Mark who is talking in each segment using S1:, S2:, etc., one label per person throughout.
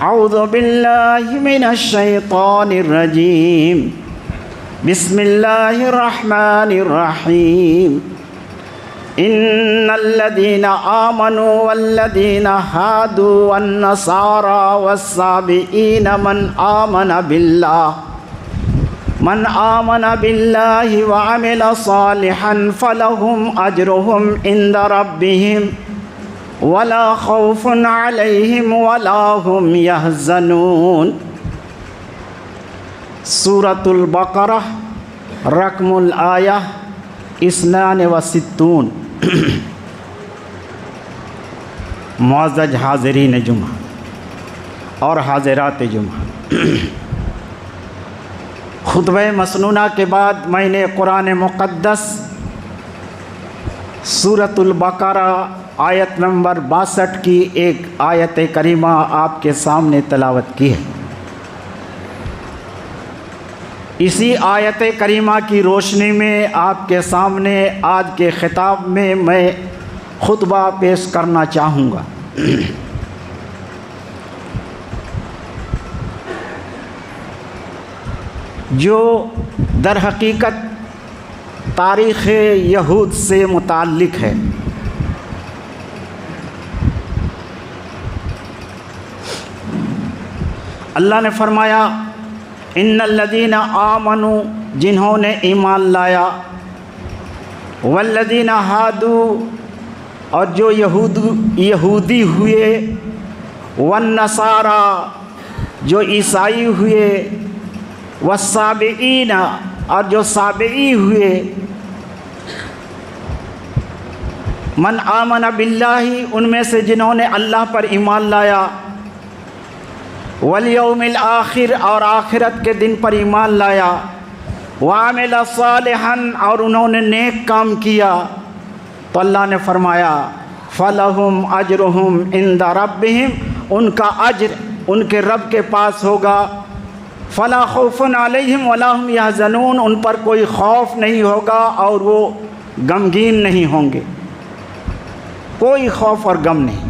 S1: اعوذ باللہ من الشیطان الرجیم بسم اللہ الرحمن الرحیم ان الذین آمنوا والذین ہادوا والنصارى والصابئین من آمن باللہ وعمل صالحا فلہم اجرہم عند ربہم ولا خوف علیہم ولا هم یحزنون۔ سورۃ البقرہ رقم الآیہ 62۔ معزز حاضرین جمعہ اور حاضرات جمعہ، خطبہ مسنونہ کے بعد میں نے قرآن مقدس سورۃ البقرہ آیت نمبر 62 کی ایک آیت کریمہ آپ کے سامنے تلاوت کی ہے۔ اسی آیت کریمہ کی روشنی میں آپ کے سامنے آج کے خطاب میں میں خطبہ پیش کرنا چاہوں گا۔ جو در حقیقت تاریخ یہود سے متعلق ہے۔ اللہ نے فرمایا ان الذین آمنوا، جنہوں نے ایمان لایا، والذین ہادوا، اور جو یہودی ہوئے، والنصارى، جو عیسائی ہوئے، والصابئین، اور جو صابئی ہوئے، من آمن باللہ، ان میں سے جنہوں نے اللہ پر ایمان لایا، والیوم الآخر، اور آخرت کے دن پر ایمان لایا، وعمل صالحا، اور انہوں نے نیک کام کیا، تو اللہ نے فرمایا فلہم اجرہم عند ربہم، ان کا اجر ان کے رب کے پاس ہوگا، فلا خوف علیہم ولا هم یحزنون، ان پر کوئی خوف نہیں ہوگا اور وہ غمگین نہیں ہوں گے، کوئی خوف اور غم نہیں۔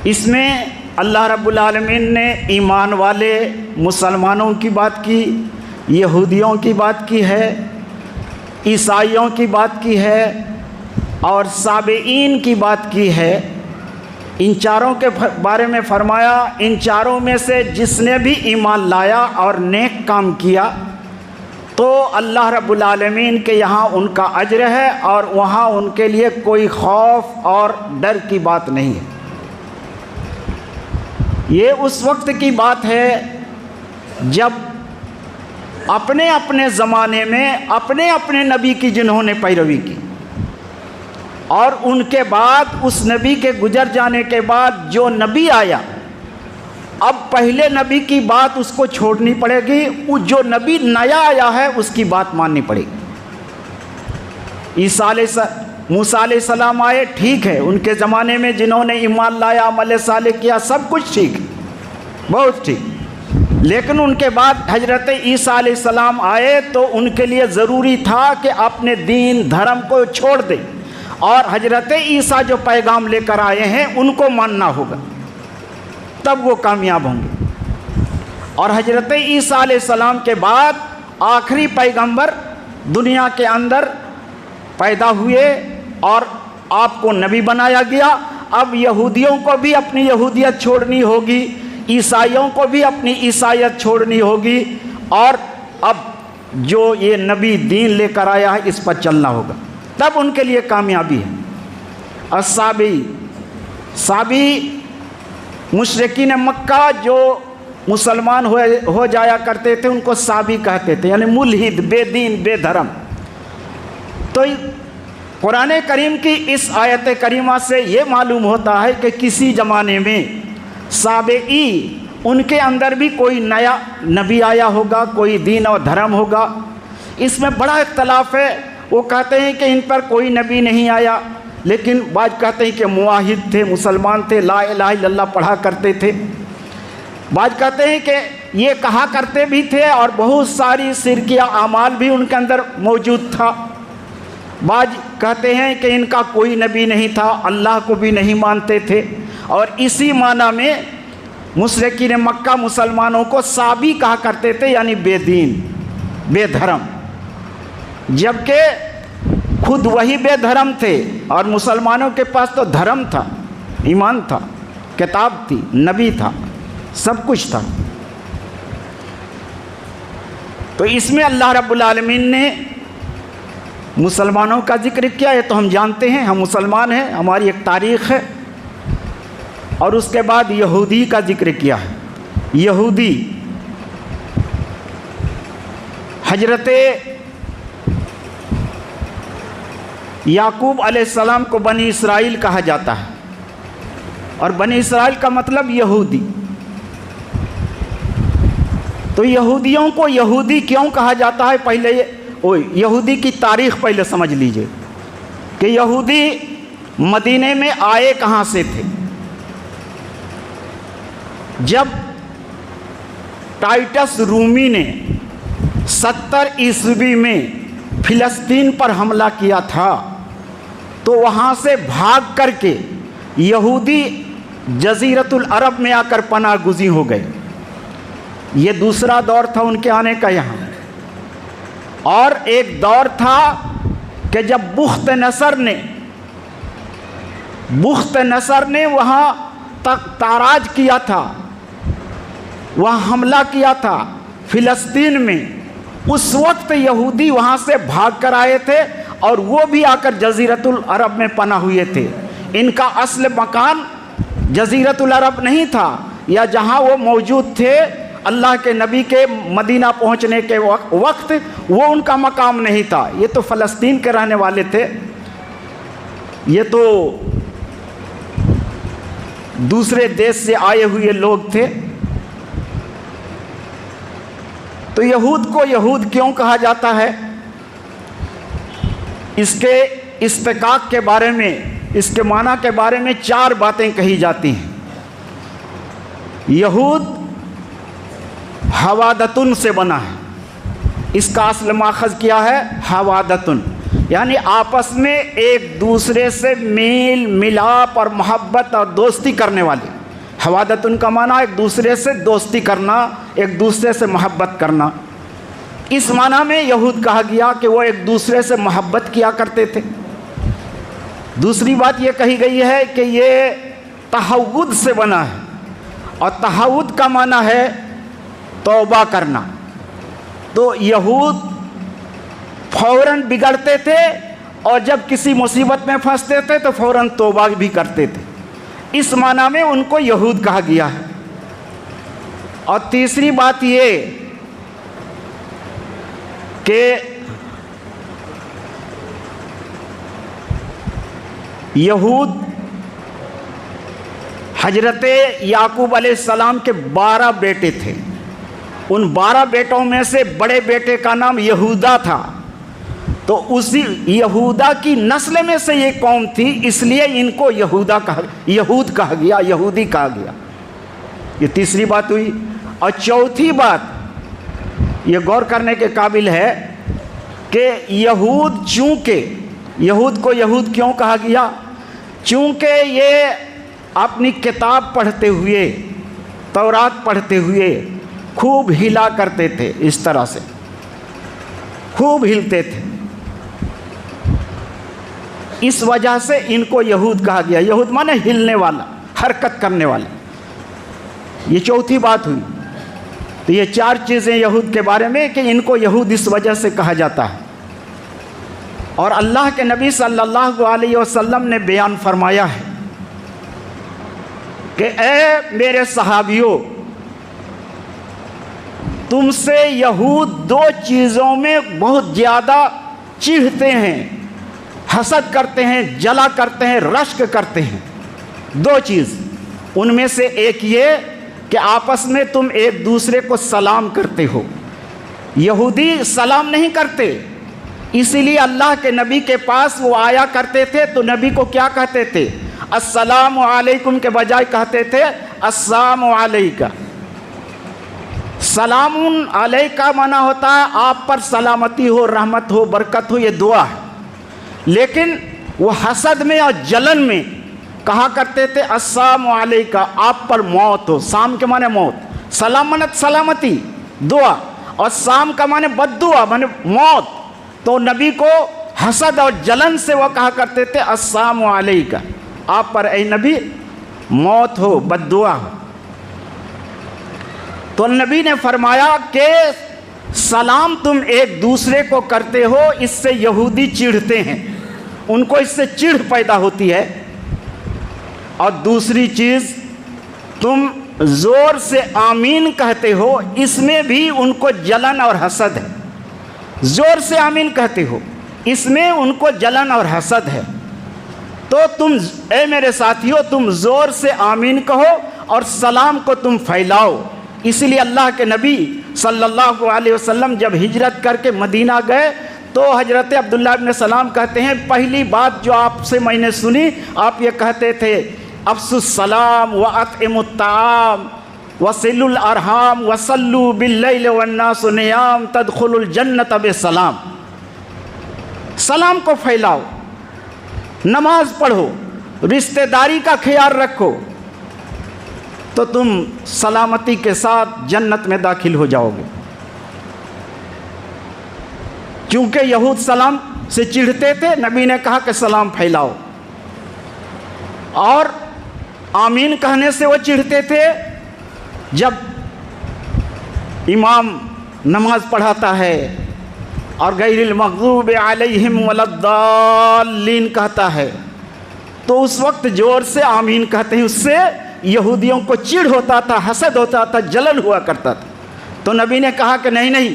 S1: اس میں اللہ رب العالمین نے ایمان والے مسلمانوں کی بات کی، یہودیوں کی بات کی ہے، عیسائیوں کی بات کی ہے، اور صابئین کی بات کی ہے۔ ان چاروں کے بارے میں فرمایا ان چاروں میں سے جس نے بھی ایمان لایا اور نیک کام کیا تو اللہ رب العالمین کے یہاں ان کا اجر ہے، اور وہاں ان کے لیے کوئی خوف اور ڈر کی بات نہیں ہے۔ یہ اس وقت کی بات ہے جب اپنے اپنے زمانے میں اپنے اپنے نبی کی جنہوں نے پیروی کی، اور ان کے بعد اس نبی کے گزر جانے کے بعد جو نبی آیا، اب پہلے نبی کی بات اس کو چھوڑنی پڑے گی، جو نبی نیا آیا ہے اس کی بات ماننی پڑے گی۔ موسیٰ علیہ السلام آئے، ٹھیک ہے، ان کے زمانے میں جنہوں نے ایمان لایا، عمل صالح کیا، سب کچھ ٹھیک ہے، بہت ٹھیک، لیکن ان کے بعد حضرت عیسیٰ علیہ السلام آئے تو ان کے لیے ضروری تھا کہ اپنے دین دھرم کو چھوڑ دیں، اور حضرت عیسیٰ جو پیغام لے کر آئے ہیں ان کو ماننا ہوگا، تب وہ کامیاب ہوں گے۔ اور حضرت عیسیٰ علیہ السلام کے بعد آخری پیغمبر دنیا کے اندر پیدا ہوئے اور آپ کو نبی بنایا گیا۔ اب یہودیوں کو بھی اپنی یہودیت چھوڑنی ہوگی، عیسائیوں کو بھی اپنی عیسائیت چھوڑنی ہوگی، اور اب جو یہ نبی دین لے کر آیا ہے اس پر چلنا ہوگا، تب ان کے لیے کامیابی ہے۔ صابی مشرکین مکہ جو مسلمان ہو جایا کرتے تھے ان کو صابی کہتے تھے، یعنی ملحد، بے دین، بے دھرم۔ تو قرآن کریم کی اس آیت کریمہ سے یہ معلوم ہوتا ہے کہ کسی زمانے میں صابئی ان کے اندر بھی کوئی نیا نبی آیا ہوگا، کوئی دین اور دھرم ہوگا۔ اس میں بڑا اختلاف ہے، وہ کہتے ہیں کہ ان پر کوئی نبی نہیں آیا، لیکن بعض کہتے ہیں کہ موحد تھے، مسلمان تھے، لا الہ الا اللہ پڑھا کرتے تھے۔ بعض کہتے ہیں کہ یہ کہا کرتے بھی تھے اور بہت ساری شرکیہ اعمال بھی ان کے اندر موجود تھا۔ بعض کہتے ہیں کہ ان کا کوئی نبی نہیں تھا، اللہ کو بھی نہیں مانتے تھے، اور اسی معنی میں مشرکین مکہ مسلمانوں کو سابی کہا کرتے تھے، یعنی بے دین، بے دھرم، جبکہ خود وہی بے دھرم تھے اور مسلمانوں کے پاس تو دھرم تھا، ایمان تھا، کتاب تھی، نبی تھا، سب کچھ تھا۔ تو اس میں اللہ رب العالمین نے مسلمانوں کا ذکر کیا ہے، تو ہم جانتے ہیں، ہم مسلمان ہیں، ہماری ایک تاریخ ہے، اور اس کے بعد یہودی کا ذکر کیا ہے۔ یہودی حضرت یعقوب علیہ السلام کو بنی اسرائیل کہا جاتا ہے، اور بنی اسرائیل کا مطلب یہودی۔ تو یہودیوں کو یہودی کیوں کہا جاتا ہے؟ پہلے یہودی کی تاریخ پہلے سمجھ لیجئے کہ یہودی مدینے میں آئے کہاں سے تھے۔ جب ٹائٹس رومی نے 70 عیسوی میں فلسطین پر حملہ کیا تھا، تو وہاں سے بھاگ کر کے یہودی جزیرۃ العرب میں آ کر پناہ گزین ہو گئے۔ یہ دوسرا دور تھا ان کے آنے کا یہاں۔ اور ایک دور تھا کہ جب بخت نصر نے وہاں تک تاراج کیا تھا، وہاں حملہ کیا تھا فلسطین میں، اس وقت یہودی وہاں سے بھاگ کر آئے تھے، اور وہ بھی آ کر جزیرۃ العرب میں پناہ ہوئے تھے۔ ان کا اصل مکان جزیرۃ العرب نہیں تھا، یا جہاں وہ موجود تھے اللہ کے نبی کے مدینہ پہنچنے کے وقت وہ ان کا مقام نہیں تھا۔ یہ تو فلسطین کے رہنے والے تھے، یہ تو دوسرے دیش سے آئے ہوئے لوگ تھے۔ تو یہود کو یہود کیوں کہا جاتا ہے؟ اس کے استقاق کے بارے میں، اس کے معنی کے بارے میں 4 باتیں کہی جاتی ہیں۔ یہود حوادتن سے بنا ہے، اس کا اصل ماخذ کیا ہے؟ حوادتن، یعنی آپس میں ایک دوسرے سے میل ملاپ اور محبت اور دوستی کرنے والے۔ حوادتن کا معنی ایک دوسرے سے دوستی کرنا، ایک دوسرے سے محبت کرنا۔ اس معنی میں یہود کہا گیا کہ وہ ایک دوسرے سے محبت کیا کرتے تھے۔ دوسری بات یہ کہی گئی ہے کہ یہ تہود سے بنا ہے، اور تہود کا معنی ہے توبہ کرنا۔ تو یہود فوراً بگڑتے تھے، اور جب کسی مصیبت میں پھنستے تھے تو فوراً توبہ بھی کرتے تھے۔ اس معنی میں ان کو یہود کہا گیا ہے۔ اور تیسری بات یہ کہ یہود حضرت یعقوب علیہ السلام کے 12 بیٹے تھے۔ ان 12 بیٹوں میں سے بڑے بیٹے کا نام یہودا تھا، تو اسی یہودا کی نسل میں سے یہ قوم تھی، اس لیے ان کو یہود کہا گیا، یہودی کہا گیا۔ یہ تیسری بات ہوئی۔ اور چوتھی بات یہ غور کرنے کے قابل ہے کہ یہود، چونکہ یہود کو یہود کیوں کہا گیا؟ چونکہ یہ اپنی کتاب پڑھتے ہوئے، تورات پڑھتے ہوئے خوب ہلا کرتے تھے، اس طرح سے خوب ہلتے تھے، اس وجہ سے ان کو یہود کہا گیا۔ یہود مانے ہلنے والا، حرکت کرنے والا۔ یہ چوتھی بات ہوئی۔ تو یہ 4 چیزیں یہود کے بارے میں کہ ان کو یہود اس وجہ سے کہا جاتا ہے۔ اور اللہ کے نبی صلی اللہ علیہ وسلم نے بیان فرمایا ہے کہ اے میرے صحابیوں، تم سے یہود 2 چیزوں میں بہت زیادہ چڑھتے ہیں، حسد کرتے ہیں، جلا کرتے ہیں، رشک کرتے ہیں۔ 2 چیز، ان میں سے ایک یہ کہ آپس میں تم ایک دوسرے کو سلام کرتے ہو۔ یہودی سلام نہیں کرتے، اسی لیے اللہ کے نبی کے پاس وہ آیا کرتے تھے تو نبی کو کیا کہتے تھے؟ السلام علیکم کے بجائے کہتے تھے السلام علیکہ۔ سلام علیکہ معنی ہوتا ہے آپ پر سلامتی ہو، رحمت ہو، برکت ہو، یہ دعا ہے۔ لیکن وہ حسد میں اور جلن میں کہا کرتے تھے السلام علیکہ، آپ پر موت ہو. سام کے معنی موت، سلامت سلامتی دعا، اور سام کا معنی بد دعا معنی موت. تو نبی کو حسد اور جلن سے وہ کہا کرتے تھے السلام علیکہ، آپ پر اے نبی موت ہو، بد دعا ہو. تو نبی نے فرمایا کہ سلام تم ایک دوسرے کو کرتے ہو، اس سے یہودی چڑھتے ہیں، ان کو اس سے چڑھ پیدا ہوتی ہے. اور دوسری چیز تم زور سے آمین کہتے ہو، اس میں بھی ان کو جلن اور حسد ہے. زور سے آمین کہتے ہو، اس میں ان کو جلن اور حسد ہے. تو تم اے میرے ساتھیو تم زور سے آمین کہو اور سلام کو تم پھیلاؤ. اسی لیے اللہ کے نبی صلی اللہ علیہ وسلم جب ہجرت کر کے مدینہ گئے تو حضرت عبداللہ ابن سلام کہتے ہیں پہلی بات جو آپ سے میں نے سنی، آپ یہ کہتے تھے افسوا السلام واطعموا الطعام وصلوا الارحام وصلوا باللیل والناس نیام تدخلوا الجنۃ بسلام. سلام کو پھیلاؤ، نماز پڑھو، رشتہ داری کا خیال رکھو، تو تم سلامتی کے ساتھ جنت میں داخل ہو جاؤ گے. چونکہ یہود سلام سے چڑھتے تھے، نبی نے کہا کہ سلام پھیلاؤ. اور آمین کہنے سے وہ چڑھتے تھے جب امام نماز پڑھاتا ہے اور غیر المغضوب علیہم ولا الضالین کہتا ہے تو اس وقت زور سے آمین کہتے ہیں. اس سے یہودیوں کو چڑ ہوتا تھا، حسد ہوتا تھا، جلن ہوا کرتا تھا. تو نبی نے کہا کہ نہیں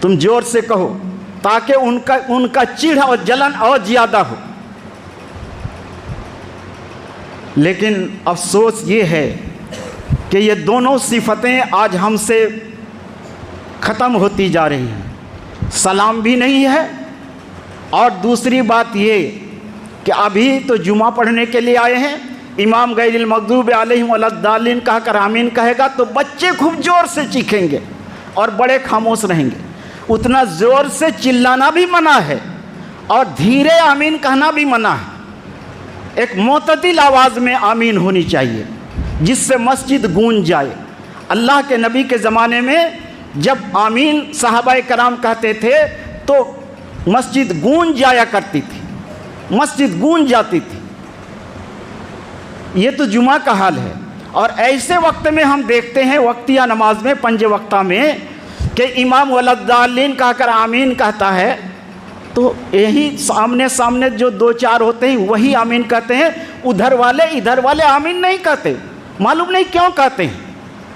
S1: تم زور سے کہو تاکہ ان کا چڑ اور جلن اور زیادہ ہو. لیکن افسوس یہ ہے کہ یہ دونوں صفتیں آج ہم سے ختم ہوتی جا رہی ہیں. سلام بھی نہیں ہے، اور دوسری بات یہ کہ ابھی تو جمعہ پڑھنے کے لیے آئے ہیں، امام غیر المغضوب علیہم ولا الضالین کہا کر آمین کہے گا تو بچے خوب زور سے چیخیں گے اور بڑے خاموش رہیں گے. اتنا زور سے چلانا بھی منع ہے اور دھیرے آمین کہنا بھی منع ہے. ایک معتدل آواز میں آمین ہونی چاہیے جس سے مسجد گونج جائے. اللہ کے نبی کے زمانے میں جب آمین صحابہ کرام کہتے تھے تو مسجد گونج جایا کرتی تھی، مسجد گونج جاتی تھی. یہ تو جمعہ کا حال ہے. اور ایسے وقت میں ہم دیکھتے ہیں وقتیہ نماز میں پنج وقتہ میں کہ امام ولا الضالین کہا کر آمین کہتا ہے تو یہی سامنے جو دو چار ہوتے ہیں وہی آمین کہتے ہیں. ادھر والے آمین نہیں کہتے. معلوم نہیں کیوں کہتے ہیں.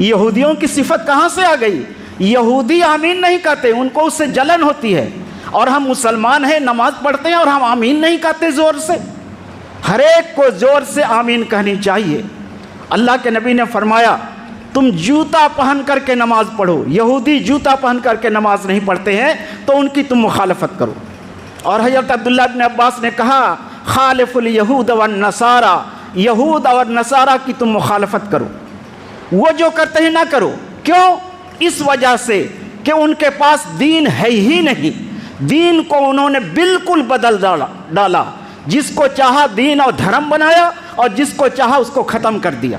S1: یہودیوں کی صفت کہاں سے آ گئی؟ یہودی آمین نہیں کہتے، ان کو اس سے جلن ہوتی ہے. اور ہم مسلمان ہیں، نماز پڑھتے ہیں اور ہم آمین نہیں کہتے زور سے. ہر ایک کو زور سے آمین کہنی چاہیے. اللہ کے نبی نے فرمایا تم جوتا پہن کر کے نماز پڑھو. یہودی جوتا پہن کر کے نماز نہیں پڑھتے ہیں تو ان کی تم مخالفت کرو. اور حضرت عبداللہ بن عباس نے کہا خالف الیہود والنصارى، یہود اور نصارہ کی تم مخالفت کرو. وہ جو کرتے ہیں نہ کرو. کیوں؟ اس وجہ سے کہ ان کے پاس دین ہے ہی نہیں. دین کو انہوں نے بالکل بدل ڈالا. جس کو چاہا دین اور دھرم بنایا اور جس کو چاہا اس کو ختم کر دیا.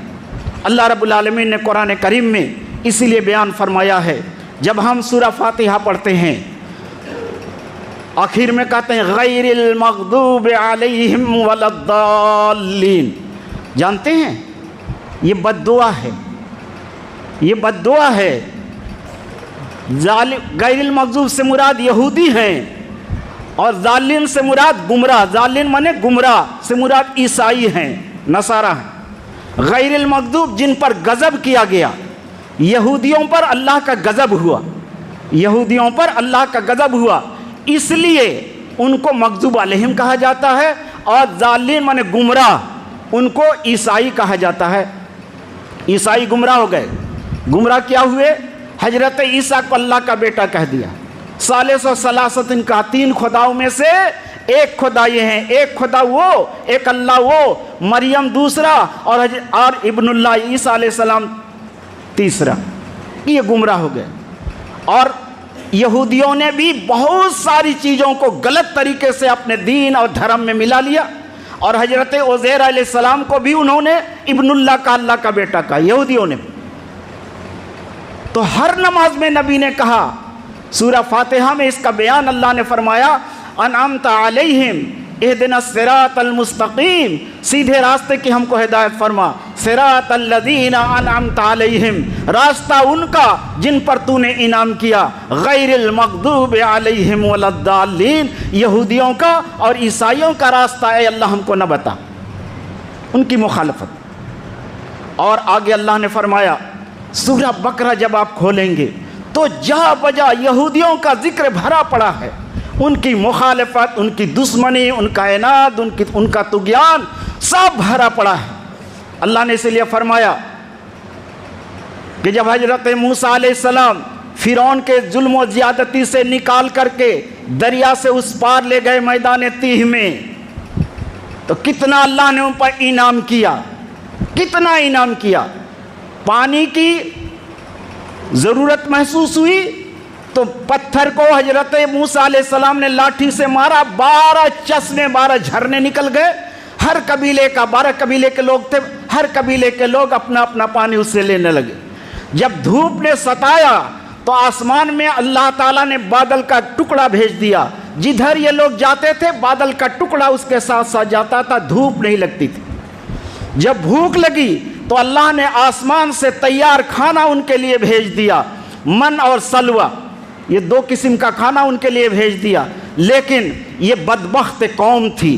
S1: اللہ رب العالمین نے قرآن کریم میں اسی لیے بیان فرمایا ہے. جب ہم سورہ فاتحہ پڑھتے ہیں آخر میں کہتے ہیں غیر المغضوب علیہم ولا الضالین. جانتے ہیں یہ بد دعا ہے، یہ بد دعا ہے. غیر المغضوب سے مراد یہودی ہیں اور ضالین سے مراد گمراہ. ضالین مانے گمراہ سے مراد عیسائی ہیں، نصارہ ہیں. غیر المغضوب جن پر غضب کیا گیا، یہودیوں پر اللہ کا غضب ہوا، یہودیوں پر اللہ کا غضب ہوا، اس لیے ان کو مغضوب علیہم کہا جاتا ہے. اور ضالین مانے گمراہ، ان کو عیسائی کہا جاتا ہے. عیسائی گمراہ ہو گئے. گمراہ کیا ہوئے؟ حضرت عیسیٰ کو اللہ کا بیٹا کہہ دیا. ثالث و ثلاثۃ کا، تین خداؤں میں سے ایک خدا یہ ہیں، ایک خدا وہ، ایک اللہ وہ، مریم دوسرا اور ابن اللہ عیسیٰ علیہ السلام تیسرا. یہ گمراہ ہو گئے. اور یہودیوں نے بھی بہت ساری چیزوں کو غلط طریقے سے اپنے دین اور دھرم میں ملا لیا اور حضرت عزیر علیہ السلام کو بھی انہوں نے ابن اللہ کا، اللہ کا بیٹا کہا، یہودیوں نے۔ تو ہر نماز میں نبی نے کہا، سورہ فاتحہ میں اس کا بیان اللہ نے فرمایا، انعمت علیہم اہدنا الصراط المستقیم، سیدھے راستے کی ہم کو ہدایت فرما، صراط الذین انعمت علیہم، راستہ ان کا جن پر تو نے انعام کیا، غیر المغضوب علیہم ولا الضالین، یہودیوں کا اور عیسائیوں کا راستہ اے اللہ ہم کو نہ بتا، ان کی مخالفت۔ اور آگے اللہ نے فرمایا سورہ بقرہ جب آپ کھولیں گے تو جا بجا یہودیوں کا ذکر بھرا پڑا ہے، ان کی مخالفت، ان کی دشمنی، ان کا عناد، ان کا طغیان سب بھرا پڑا ہے۔ اللہ نے اس لیے فرمایا کہ جب حضرت موسیٰ علیہ السلام فرعون کے ظلم و زیادتی سے نکال کر کے دریا سے اس پار لے گئے میدان تیہ میں، تو کتنا اللہ نے ان پر انعام کیا، کتنا انعام کیا۔ پانی کی ضرورت محسوس ہوئی تو پتھر کو حضرت موسیٰ علیہ السلام نے لاٹھی سے مارا، 12 چشمے، 12 جھرنے نکل گئے۔ ہر قبیلے کا، 12 قبیلے کے لوگ تھے، ہر قبیلے کے لوگ اپنا اپنا پانی اس سے لینے لگے۔ جب دھوپ نے ستایا تو آسمان میں اللہ تعالیٰ نے بادل کا ٹکڑا بھیج دیا، جدھر یہ لوگ جاتے تھے بادل کا ٹکڑا اس کے ساتھ ساتھ جاتا تھا، دھوپ نہیں لگتی تھی۔ جب بھوک لگی تو اللہ نے آسمان سے تیار کھانا ان کے لیے بھیج دیا، من اور سلوہ، یہ 2 قسم کا کھانا ان کے لیے بھیج دیا۔ لیکن یہ بدبخت قوم تھی،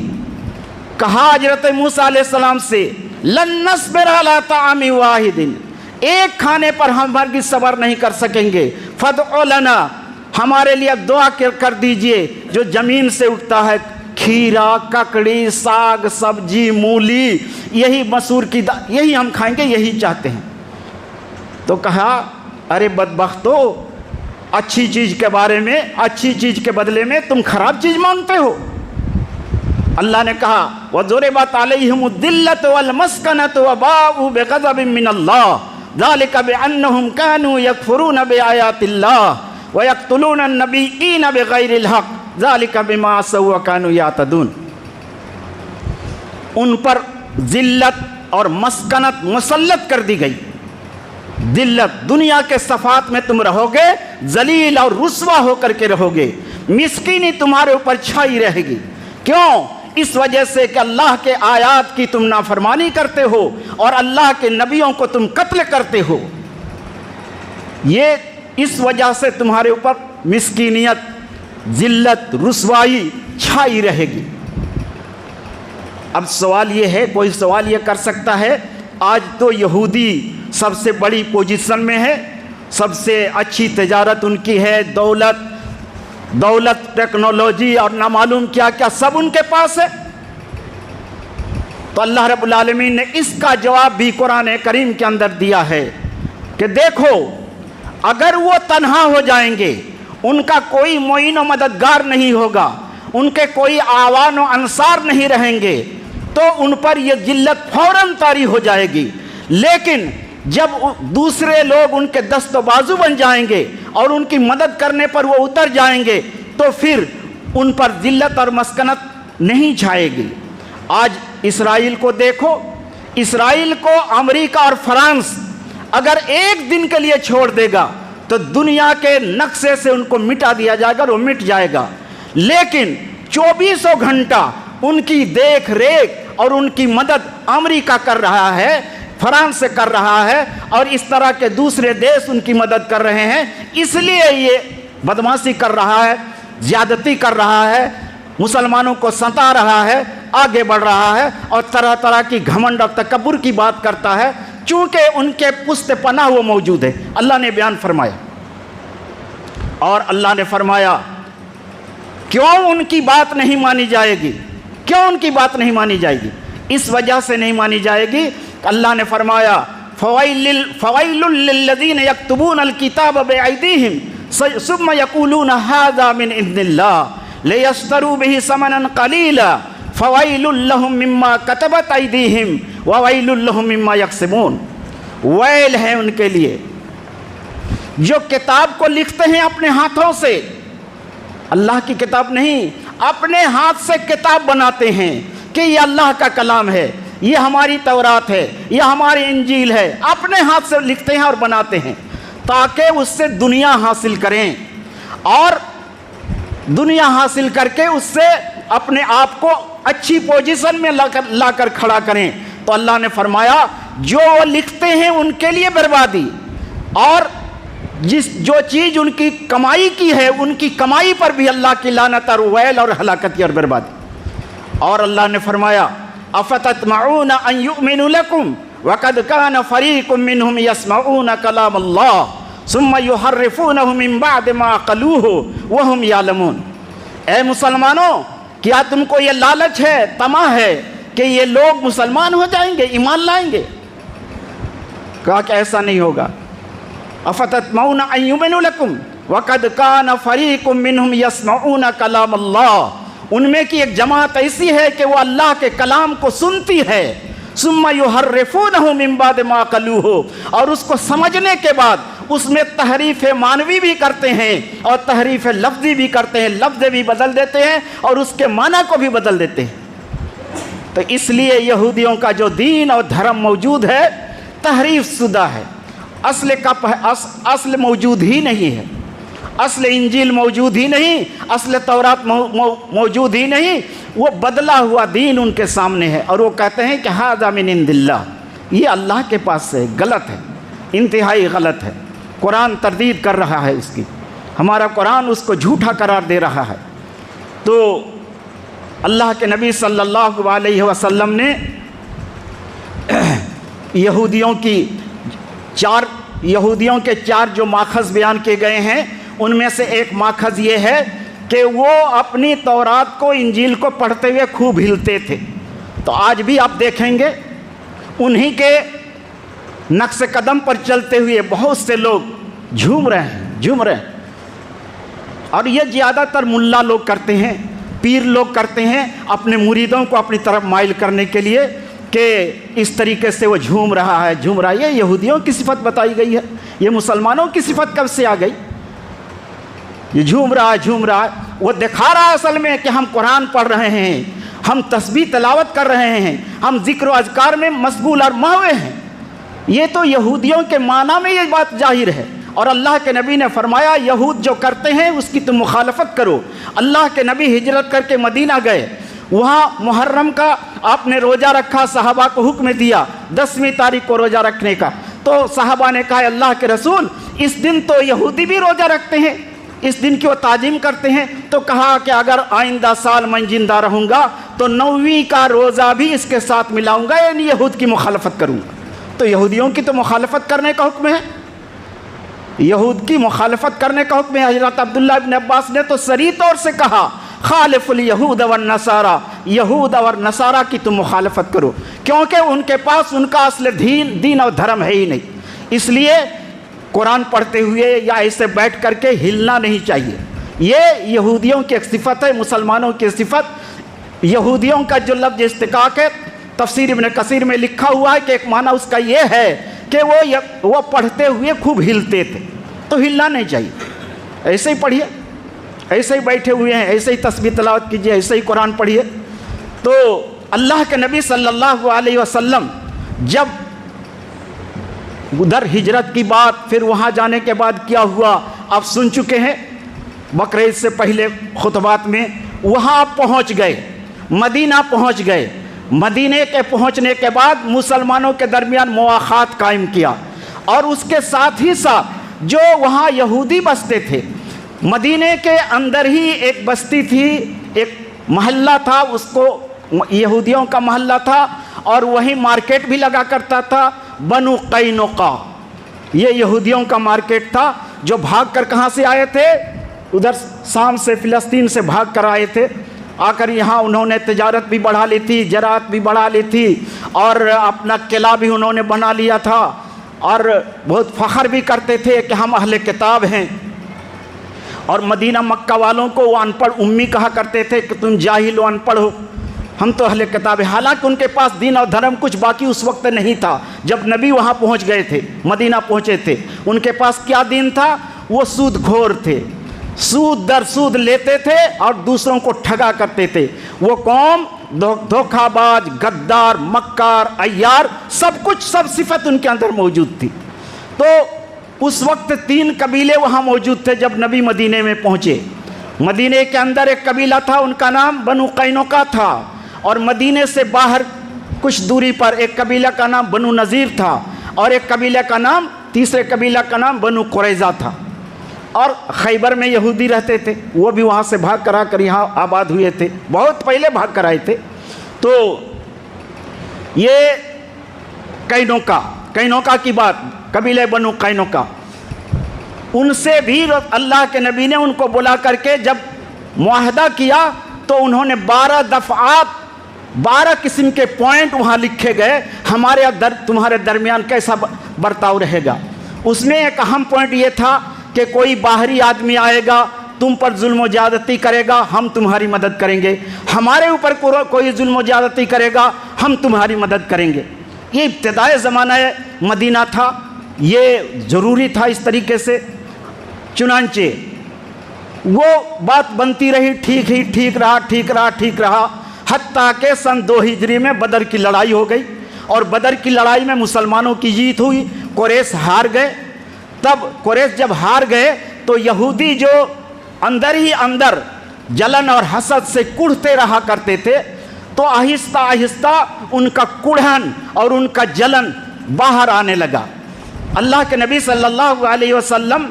S1: کہا حضرت موسیٰ علیہ السلام سے، لن نصبر علی طعام واحد، ایک کھانے پر ہم ہرگز صبر نہیں کر سکیں گے، فادع لنا، ہمارے لیے دعا کر دیجئے جو زمین سے اٹھتا ہے، کھیرا، ککڑی، ساگ، سبزی، مولی، یہی مسور کی دال، یہی ہم کھائیں گے، یہی چاہتے ہیں۔ تو کہا ارے بدبختو، اچھی چیز کے بارے میں، اچھی چیز کے بدلے میں تم خراب چیز مانگتے ہو۔ اللہ نے کہا وَضُرِبَتْ عَلَيْهِمُ الذِّلَّةُ وَالْمَسْكَنَةُ وَبَاءُوا بِغَضَبٍ مِّنَ اللَّهِ ذَلِكَ بِأَنَّهُمْ كَانُوا يَكْفُرُونَ بِآيَاتِ اللَّهِ وَيَقْتُلُونَ النَّبِيِّينَ بِغَيْرِ الْحَقِّ ذَلِكَ بِمَا عَصَوْا وَكَانُوا يَعْتَدُونَ۔ ان پر ذلت اور مسکنت مسلط کر دی گئی۔ ذلت، دنیا کے صفات میں تم رہو گے، ذلیل اور رسوا ہو کر کے رہو گے، مسکینی تمہارے اوپر چھائی رہے گی۔ کیوں؟ اس وجہ سے کہ اللہ کے آیات کی تم نافرمانی کرتے ہو اور اللہ کے نبیوں کو تم قتل کرتے ہو، یہ اس وجہ سے تمہارے اوپر مسکینیت، ذلت، رسوائی چھائی رہے گی۔ اب سوال یہ ہے، کوئی سوال یہ کر سکتا ہے، آج تو یہودی سب سے بڑی پوزیشن میں ہے، سب سے اچھی تجارت ان کی ہے، دولت، ٹیکنالوجی اور نہ معلوم کیا کیا سب ان کے پاس ہے۔ تو اللہ رب العالمین نے اس کا جواب بھی قرآن کریم کے اندر دیا ہے کہ دیکھو، اگر وہ تنہا ہو جائیں گے، ان کا کوئی معین و مددگار نہیں ہوگا، ان کے کوئی آوان و انصار نہیں رہیں گے، تو ان پر یہ ذلت فوراً طاری ہو جائے گی۔ لیکن جب دوسرے لوگ ان کے دست و بازو بن جائیں گے اور ان کی مدد کرنے پر وہ اتر جائیں گے تو پھر ان پر ذلت اور مسکنت نہیں چھائے گی۔ آج اسرائیل کو دیکھو، اسرائیل کو امریکہ اور فرانس اگر ایک دن کے لیے چھوڑ دے گا تو دنیا کے نقشے سے ان کو مٹا دیا جائے گا اور وہ مٹ جائے گا۔ لیکن 24 گھنٹہ ان کی دیکھ ریکھ اور ان کی مدد امریکہ کر رہا ہے، فرانس سے کر رہا ہے، اور اس طرح کے دوسرے دیش ان کی مدد کر رہے ہیں۔ اس لیے یہ بدمعاشی کر رہا ہے، زیادتی کر رہا ہے، مسلمانوں کو ستا رہا ہے، آگے بڑھ رہا ہے اور طرح طرح کی گھمنڈ اور تکبر کی بات کرتا ہے، چونکہ ان کے پشت پناہ وہ موجود ہے۔ اللہ نے بیان فرمایا، اور اللہ نے فرمایا کیوں ان کی بات نہیں مانی جائے گی، کیوں ان کی بات نہیں مانی جائے گی؟ اس وجہ سے نہیں مانی جائے گی کہ اللہ نے فرمایا فَوَيْلٌ لِّلَّذِينَ يَكْتُبُونَ الْكِتَابَ بِأَيْدِيهِمْ ثُمَّ يَقُولُونَ هَذَا مِنْ عِندِ اللَّهِ لِيَشْتَرُوا بِهِ ثَمَنًا قَلِيلًا فَوَيْلٌ لَّهُم مِّمَّا كَتَبَتْ أَيْدِيهِمْ وَوَيْلٌ لَّهُم مِّمَّا يَكْسِبُونَ۔ ویل ہے ان کے لیے جو کتاب کو لکھتے ہیں اپنے ہاتھوں سے، اللہ کی کتاب نہیں، اپنے ہاتھ سے کتاب بناتے ہیں، کہ یہ اللہ کا کلام ہے، یہ ہماری تورات ہے، یہ ہماری انجیل ہے، اپنے ہاتھ سے لکھتے ہیں اور بناتے ہیں تاکہ اس سے دنیا حاصل کریں، اور دنیا حاصل کر کے اس سے اپنے آپ کو اچھی پوزیشن میں لا کر کھڑا کریں۔ تو اللہ نے فرمایا جو وہ لکھتے ہیں ان کے لیے بربادی، اور جو چیز ان کی کمائی کی ہے ان کی کمائی پر بھی اللہ کی لعنت اور ویل اور ہلاکت اور بربادی۔ اور اللہ نے فرمایا افتطمعون ان یؤمنوا لکم وقد کان فریق منہم یسمعون کلام اللہ ثم یحرفونہ من بعد ما عقلوہ وہم یعلمون۔ اے مسلمانوں، کیا تم کو یہ لالچ ہے، طمع ہے کہ یہ لوگ مسلمان ہو جائیں گے، ایمان لائیں گے؟ کہا کہ ایسا نہیں ہوگا۔ افتطمعون ان یؤمنوا لکم وقد کان فریق منہم یسمعون کلام اللہ، ان میں کی ایک جماعت ایسی ہے کہ وہ اللہ کے کلام کو سنتی ہے، ثم یحرفونہ من بعد ما عقلوہ، اور اس کو سمجھنے کے بعد اس میں تحریف معنوی بھی کرتے ہیں اور تحریف لفظی بھی کرتے ہیں، لفظ بھی بدل دیتے ہیں اور اس کے معنی کو بھی بدل دیتے ہیں۔ تو اس لیے یہودیوں کا جو دین اور دھرم موجود ہے تحریف شدہ ہے، اصل موجود ہی نہیں ہے، اصل انجیل موجود ہی نہیں، اصل تورات موجود ہی نہیں، وہ بدلا ہوا دین ان کے سامنے ہے، اور وہ کہتے ہیں کہ ھذا من عند اللہ، یہ اللہ کے پاس سے، غلط ہے، انتہائی غلط ہے۔ قرآن تردید کر رہا ہے اس کی، ہمارا قرآن اس کو جھوٹا قرار دے رہا ہے۔ تو اللہ کے نبی صلی اللہ علیہ وسلم نے یہودیوں کے چار جو ماخذ بیان کیے گئے ہیں ان میں سے ایک ماخذ یہ ہے کہ وہ اپنی تورات کو انجیل کو پڑھتے ہوئے خوب ہلتے تھے۔ تو آج بھی آپ دیکھیں گے انہی کے نقش قدم پر چلتے ہوئے بہت سے لوگ جھوم رہے ہیں، اور یہ زیادہ تر ملا لوگ کرتے ہیں، پیر لوگ کرتے ہیں اپنے مریدوں کو اپنی طرف مائل کرنے کے لیے کہ اس طریقے سے وہ جھوم رہا ہے۔ یہ یہودیوں کی صفت بتائی گئی ہے، یہ مسلمانوں کی صفت کب سے آ گئی؟ یہ جھوم رہا ہے، وہ دکھا رہا ہے اصل میں کہ ہم قرآن پڑھ رہے ہیں، ہم تسبیح تلاوت کر رہے ہیں، ہم ذکر و اذکار میں مشغول اور مہوے ہیں۔ یہ تو یہودیوں کے معنی میں یہ بات ظاہر ہے، اور اللہ کے نبی نے فرمایا یہود جو کرتے ہیں اس کی تم مخالفت کرو۔ اللہ کے نبی ہجرت کر کے مدینہ گئے، وہاں محرم کا آپ نے روزہ رکھا، صحابہ کو حکم دیا 10ویں تاریخ کو روزہ رکھنے کا، تو صحابہ نے کہا اللہ کے رسول اس دن تو یہودی بھی روزہ رکھتے ہیں، اس دن کی وہ تعظیم کرتے ہیں، تو کہا کہ اگر آئندہ سال میں زندہ رہوں گا تو 9ویں کا روزہ بھی اس کے ساتھ ملاؤں گا، یعنی یہود کی مخالفت کروں گا۔ تو یہودیوں کی تو مخالفت کرنے کا حکم ہے، یہود کی مخالفت کرنے کا حکم ہے۔ حضرت عبداللہ ابن عباس نے تو صریح طور سے کہا خالف الیہود والنصارى، یہود اور نصارہ کی تم مخالفت کرو، کیونکہ ان کے پاس ان کا اصل دین اور دھرم ہے ہی نہیں۔ اس لیے قرآن پڑھتے ہوئے یا ایسے بیٹھ کر کے ہلنا نہیں چاہیے، یہ یہودیوں کی ایک صفت ہے، مسلمانوں کی صفت۔ یہودیوں کا جو لفظ استقاق ہے تفسیر ابن کثیر میں لکھا ہوا ہے کہ ایک معنی اس کا یہ ہے کہ وہ پڑھتے ہوئے خوب ہلتے تھے، تو ہلنا نہیں چاہیے، ایسے ہی پڑھیے، ایسے ہی بیٹھے ہوئے ہیں، ایسے ہی تسبیح تلاوت کیجیے، ایسے ہی قرآن پڑھیے۔ تو اللہ کے نبی صلی اللہ علیہ وسلم جب ادھر ہجرت کی بات، پھر وہاں جانے کے بعد کیا ہوا آپ سن چکے ہیں بقرعید سے پہلے خطبات میں۔ وہاں آپ پہنچ گئے، مدینہ پہنچ گئے، مدینے کے پہنچنے کے بعد مسلمانوں کے درمیان مواخات قائم کیا، اور اس کے ساتھ ہی ساتھ جو وہاں یہودی بستے تھے، مدینے کے اندر ہی ایک بستی تھی، ایک محلہ تھا، اس کو یہودیوں کا محلہ تھا، اور وہیں مارکیٹ بھی لگا کرتا تھا، بنو قینقاع، یہ یہودیوں کا مارکیٹ تھا، جو بھاگ کر کہاں سے آئے تھے؟ ادھر شام سے، فلسطین سے بھاگ کر آئے تھے، آ کر یہاں انہوں نے تجارت بھی بڑھا لی تھی، زراعت بھی بڑھا لی تھی، اور اپنا قلعہ بھی انہوں نے بنا لیا تھا، اور بہت فخر بھی کرتے تھے کہ ہم اہل کتاب ہیں۔ اور مدینہ مکہ والوں کو وہ ان پڑھ امی کہا کرتے تھے کہ تم جاہل و ان پڑھ ہو، ہم تو اہل کتاب ہیں۔ حالانکہ ان کے پاس دین اور دھرم کچھ باقی اس وقت نہیں تھا جب نبی وہاں پہنچ گئے تھے، مدینہ پہنچے تھے۔ ان کے پاس کیا دین تھا؟ وہ سود کھور تھے، سود در سود لیتے تھے اور دوسروں کو ٹھگا کرتے تھے۔ وہ قوم دھوکہ باز، غدار، مکار، عیار، سب کچھ، سب صفت ان کے اندر موجود تھی۔ تو اس وقت 3 قبیلے وہاں موجود تھے جب نبی مدینے میں پہنچے۔ مدینے کے اندر ایک قبیلہ تھا، ان کا نام بنو قینوقا تھا، اور مدینے سے باہر کچھ دوری پر ایک قبیلہ کا نام بنو نذیر تھا، اور ایک قبیلہ کا نام، تیسرے قبیلہ کا نام بنو قریظہ تھا۔ اور خیبر میں یہودی رہتے تھے، وہ بھی وہاں سے بھاگ کر آ کر یہاں آباد ہوئے تھے، بہت پہلے بھاگ کر آئے تھے۔ تو یہ قینوقا کی بات، قبیلہ بنو قینوقا، ان سے بھی اللہ کے نبی نے ان کو بلا کر کے جب معاہدہ کیا تو انہوں نے 12 دفعات 12 قسم کے پوائنٹ وہاں لکھے گئے، ہمارے تمہارے درمیان کیسا برتاؤ رہے گا۔ اس میں ایک اہم پوائنٹ یہ تھا کہ کوئی باہری آدمی آئے گا، تم پر ظلم و زیادتی کرے گا، ہم تمہاری مدد کریں گے، ہمارے اوپر کوئی ظلم و زیادتی کرے گا، ہم تمہاری مدد کریں گے۔ یہ ابتدائی زمانہ مدینہ تھا، یہ ضروری تھا اس طریقے سے۔ چنانچہ وہ بات بنتی رہی، ٹھیک رہا، حتیٰ کہ سن 2 ہجری میں بدر کی لڑائی ہو گئی، اور بدر کی لڑائی میں مسلمانوں کی جیت ہوئی، قریش ہار گئے۔ تب قریش جب ہار گئے تو یہودی جو اندر ہی اندر جلن اور حسد سے کڑھتے رہا کرتے تھے، تو آہستہ آہستہ ان کا کڑھن اور ان کا جلن باہر آنے لگا۔ اللہ کے نبی صلی اللہ علیہ وسلم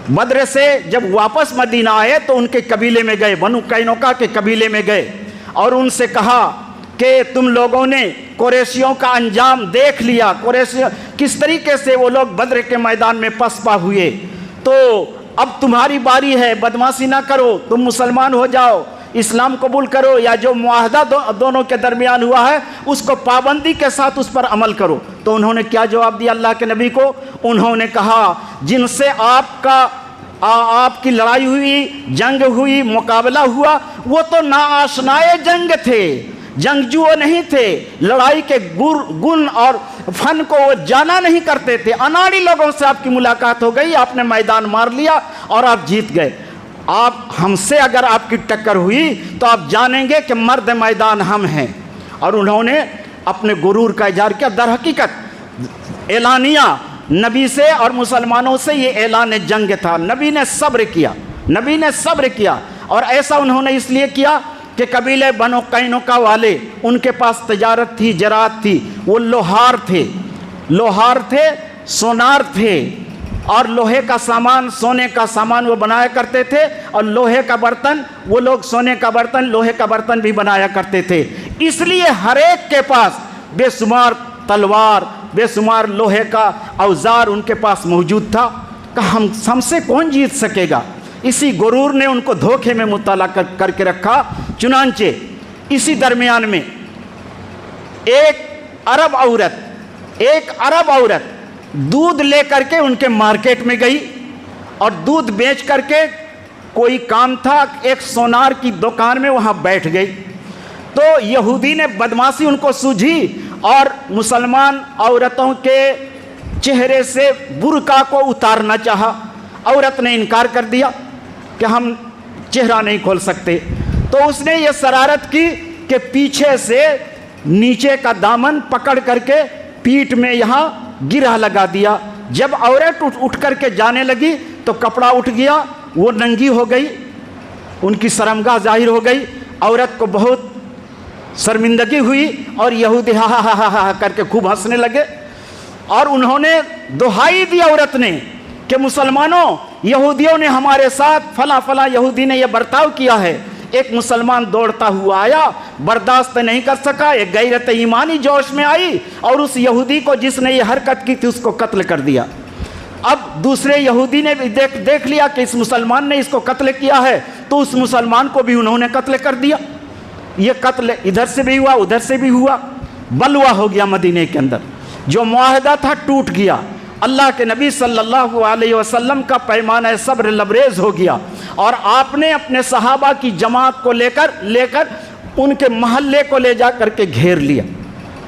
S1: بدر سے جب واپس مدینہ آئے تو ان کے قبیلے میں گئے، بنو قینوقا کے قبیلے میں گئے، اور ان سے کہا کہ تم لوگوں نے قریشیوں کا انجام دیکھ لیا، قریشیوں کس طریقے سے وہ لوگ بدر کے میدان میں پسپا ہوئے، تو اب تمہاری باری ہے، بدمعاشی نہ کرو، تم مسلمان ہو جاؤ، اسلام قبول کرو، یا جو معاہدہ دونوں کے درمیان ہوا ہے اس کو پابندی کے ساتھ اس پر عمل کرو۔ تو انہوں نے کیا جواب دیا اللہ کے نبی کو؟ انہوں نے کہا جن سے آپ کی لڑائی ہوئی، جنگ ہوئی، مقابلہ ہوا، وہ تو ناآشنائے جنگ تھے، جنگجو نہیں تھے، لڑائی کے گن اور فن کو وہ جانا نہیں کرتے تھے، اناڑی لوگوں سے آپ کی ملاقات ہو گئی، آپ نے میدان مار لیا اور آپ جیت گئے۔ آپ ہم سے اگر آپ کی ٹکر ہوئی تو آپ جانیں گے کہ مرد میدان ہم ہیں۔ اور انہوں نے اپنے غرور کا اظہار کیا۔ در حقیقت اعلانیہ نبی سے اور مسلمانوں سے یہ اعلان جنگ تھا۔ نبی نے صبر کیا، اور ایسا انہوں نے اس لیے کیا کہ قبیلے بنو قینوقا والے، ان کے پاس تجارت تھی، زراعت تھی، وہ لوہار تھے، سونار تھے، اور لوہے کا سامان، سونے کا سامان وہ بنایا کرتے تھے، اور لوہے کا برتن، وہ لوگ سونے کا برتن، لوہے کا برتن بھی بنایا کرتے تھے۔ اس لیے ہر ایک کے پاس بے شمار تلوار، بے شمار لوہے کا اوزار ان کے پاس موجود تھا کہ ہم سے کون جیت سکے گا۔ اسی غرور نے ان کو دھوکے میں مبتلا کر کے رکھا۔ چنانچہ اسی درمیان میں ایک عرب عورت دودھ لے کر کے ان کے مارکیٹ میں گئی، اور دودھ بیچ کر کے کوئی کام تھا، ایک سونار کی دکان میں وہاں بیٹھ گئی۔ تو یہودی نے بدمعاشی ان کو سوجھی اور مسلمان عورتوں کے چہرے سے برقع کو اتارنا چاہا۔ عورت نے انکار کر دیا کہ ہم چہرہ نہیں کھول سکتے۔ تو اس نے یہ شرارت کی کہ پیچھے سے نیچے کا دامن پکڑ کر کے پیٹھ میں یہاں گرہ لگا دیا۔ جب عورت اٹھ کر کے جانے لگی تو کپڑا اٹھ گیا، وہ ننگی ہو گئی، ان کی شرمگاہ ظاہر ہو گئی۔ عورت کو بہت شرمندگی ہوئی، اور یہودی ہا ہا ہا ہا کر کے خوب ہنسنے لگے، اور انہوں نے دہائی دی عورت نے کہ مسلمانوں، یہودیوں نے ہمارے ساتھ فلاں یہودی نے یہ برتاؤ کیا ہے۔ ایک مسلمان دوڑتا ہوا آیا، برداشت نہیں کر سکا، ایک غیرت ایمانی جوش میں آئی، اور اس یہودی کو جس نے یہ حرکت کی تھی اس کو قتل کر دیا۔ اب دوسرے یہودی نے بھی دیکھ لیا کہ اس مسلمان نے اس کو قتل کیا ہے، تو اس مسلمان کو بھی انہوں نے قتل کر دیا۔ یہ قتل ادھر سے بھی ہوا، ادھر سے بھی ہوا، بلوا ہو گیا مدینے کے اندر۔ جو معاہدہ تھا ٹوٹ گیا۔ اللہ کے نبی صلی اللہ علیہ وسلم کا پیمانہ صبر لبریز ہو گیا، اور آپ نے اپنے صحابہ کی جماعت کو لے کر ان کے محلے کو لے جا کر کے گھیر لیا،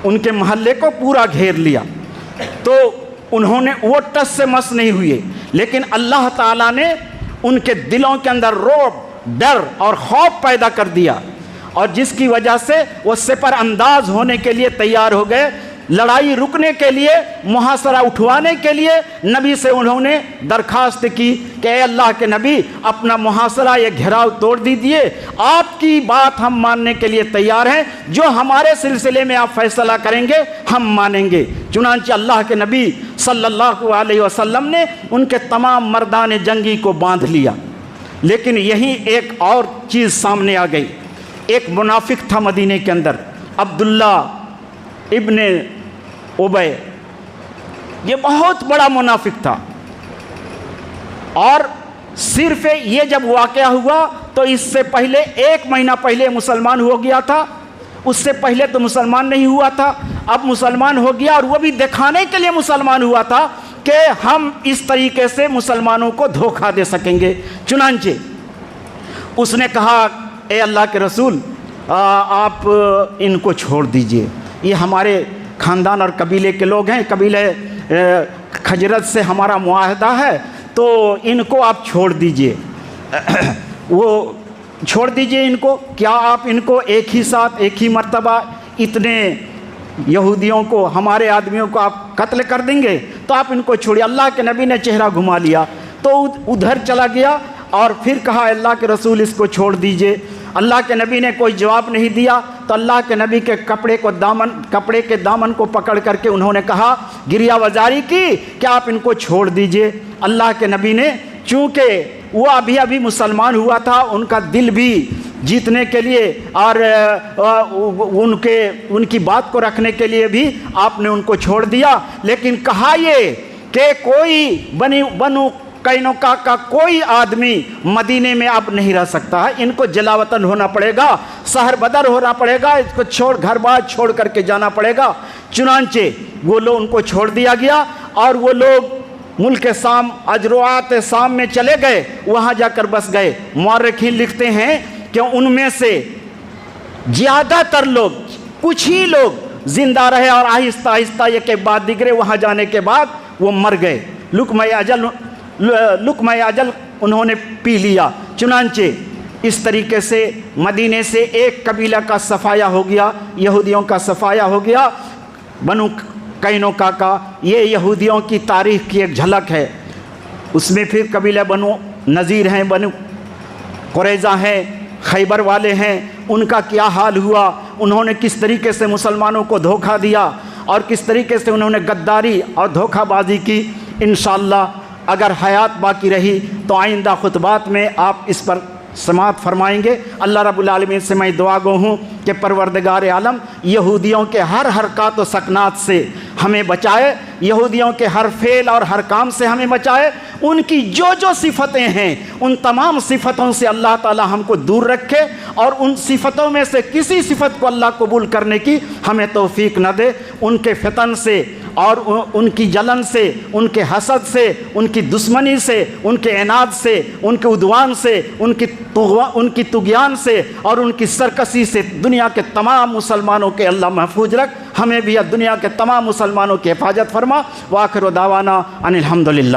S1: ان کے محلے کو پورا گھیر لیا۔ تو انہوں نے وہ ٹس سے مس نہیں ہوئے، لیکن اللہ تعالیٰ نے ان کے دلوں کے اندر رعب، ڈر اور خوف پیدا کر دیا، اور جس کی وجہ سے وہ سپر انداز ہونے کے لیے تیار ہو گئے، لڑائی رکنے کے لیے، محاصرہ اٹھوانے کے لیے نبی سے انہوں نے درخواست کی کہ اے اللہ کے نبی، اپنا محاصرہ یہ گھیراؤ توڑ دیجیے، آپ کی بات ہم ماننے کے لیے تیار ہیں، جو ہمارے سلسلے میں آپ فیصلہ کریں گے ہم مانیں گے۔ چنانچہ اللہ کے نبی صلی اللہ علیہ وسلم نے ان کے تمام مردان جنگی کو باندھ لیا۔ لیکن یہیں ایک اور چیز سامنے آ گئی۔ ایک منافق تھا مدینے کے اندر، عبداللہ ابن ابی، یہ بہت بڑا منافق تھا، اور صرف یہ جب واقعہ ہوا تو اس سے پہلے 1 مہینہ پہلے مسلمان ہو گیا تھا، اس سے پہلے تو مسلمان نہیں ہوا تھا، اب مسلمان ہو گیا، اور وہ بھی دکھانے کے لیے مسلمان ہوا تھا کہ ہم اس طریقے سے مسلمانوں کو دھوکہ دے سکیں گے۔ چنانچہ اس نے کہا اے اللہ کے رسول، آپ ان کو چھوڑ دیجئے، یہ ہمارے خاندان اور قبیلے کے لوگ ہیں، قبیلے خجرت سے ہمارا معاہدہ ہے، تو ان کو آپ چھوڑ دیجئے، وہ چھوڑ دیجئے ان کو۔ کیا آپ ان کو ایک ہی ساتھ ایک ہی مرتبہ اتنے یہودیوں کو، ہمارے آدمیوں کو آپ قتل کر دیں گے؟ تو آپ ان کو چھوڑیے۔ اللہ کے نبی نے چہرہ گھما لیا تو ادھر چلا گیا، اور پھر کہا اللہ کے رسول اس کو چھوڑ دیجئے۔ اللہ کے نبی نے کوئی جواب نہیں دیا، تو اللہ کے نبی کے کپڑے کے دامن کو پکڑ کر کے انہوں نے کہا، گریہ وزاری کی کہ آپ ان کو چھوڑ دیجئے۔ اللہ کے نبی نے، چونکہ وہ ابھی مسلمان ہوا تھا، ان کا دل بھی جیتنے کے لیے اور ان کی بات کو رکھنے کے لیے بھی آپ نے ان کو چھوڑ دیا، لیکن کہا یہ کہ کوئی بنو قینقاع کا کوئی آدمی مدینے میں اب نہیں رہ سکتا ہے، ان کو جلا وطن ہونا پڑے گا، شہر بدر ہونا پڑے گا، اس کو گھر بار چھوڑ کر کے جانا پڑے گا۔ چنانچہ وہ لوگ ان کو چھوڑ دیا گیا، اور وہ لوگ ملک شام، اجروات شام میں چلے گئے، وہاں جا کر بس گئے۔ مورخین لکھتے ہیں کہ ان میں سے زیادہ تر لوگ، کچھ ہی لوگ زندہ رہے، اور آہستہ آہستہ ایک کے بعد دیگرے وہاں جانے کے بعد وہ مر گئے، لقمہ اجل انہوں نے پی لیا۔ چنانچہ اس طریقے سے مدینے سے ایک قبیلہ کا صفایا ہو گیا، یہودیوں کا صفایا ہو گیا، بنو قینقاع کا۔ یہ یہودیوں کی تاریخ کی ایک جھلک ہے۔ اس میں پھر قبیلہ بنو نذیر ہیں، بنو قریظہ ہیں، خیبر والے ہیں، ان کا کیا حال ہوا، انہوں نے کس طریقے سے مسلمانوں کو دھوکہ دیا، اور کس طریقے سے انہوں نے غداری اور دھوکہ بازی کی۔ انشاءاللہ اگر حیات باقی رہی تو آئندہ خطبات میں آپ اس پر سماعت فرمائیں گے۔ اللہ رب العالمین سے میں دعا گو ہوں کہ پروردگار عالم یہودیوں کے ہر حرکات و سکنات سے ہمیں بچائے، یہودیوں کے ہر فعل اور ہر کام سے ہمیں بچائے، ان کی جو جو صفتیں ہیں ان تمام صفتوں سے اللہ تعالی ہم کو دور رکھے، اور ان صفتوں میں سے کسی صفت کو اللہ قبول کرنے کی ہمیں توفیق نہ دے۔ ان کے فتن سے اور ان کی جلن سے، ان کے حسد سے، ان کی دشمنی سے، ان کے عناد سے، ان کے عدوان سے، ان کی طغیان سے اور ان کی سرکشی سے دنیا کے تمام مسلمانوں کے اللہ محفوظ رکھ، ہمیں بھی دنیا کے تمام مسلمانوں کی حفاظت فرما۔ وآخر دعوانا ان الحمدللہ۔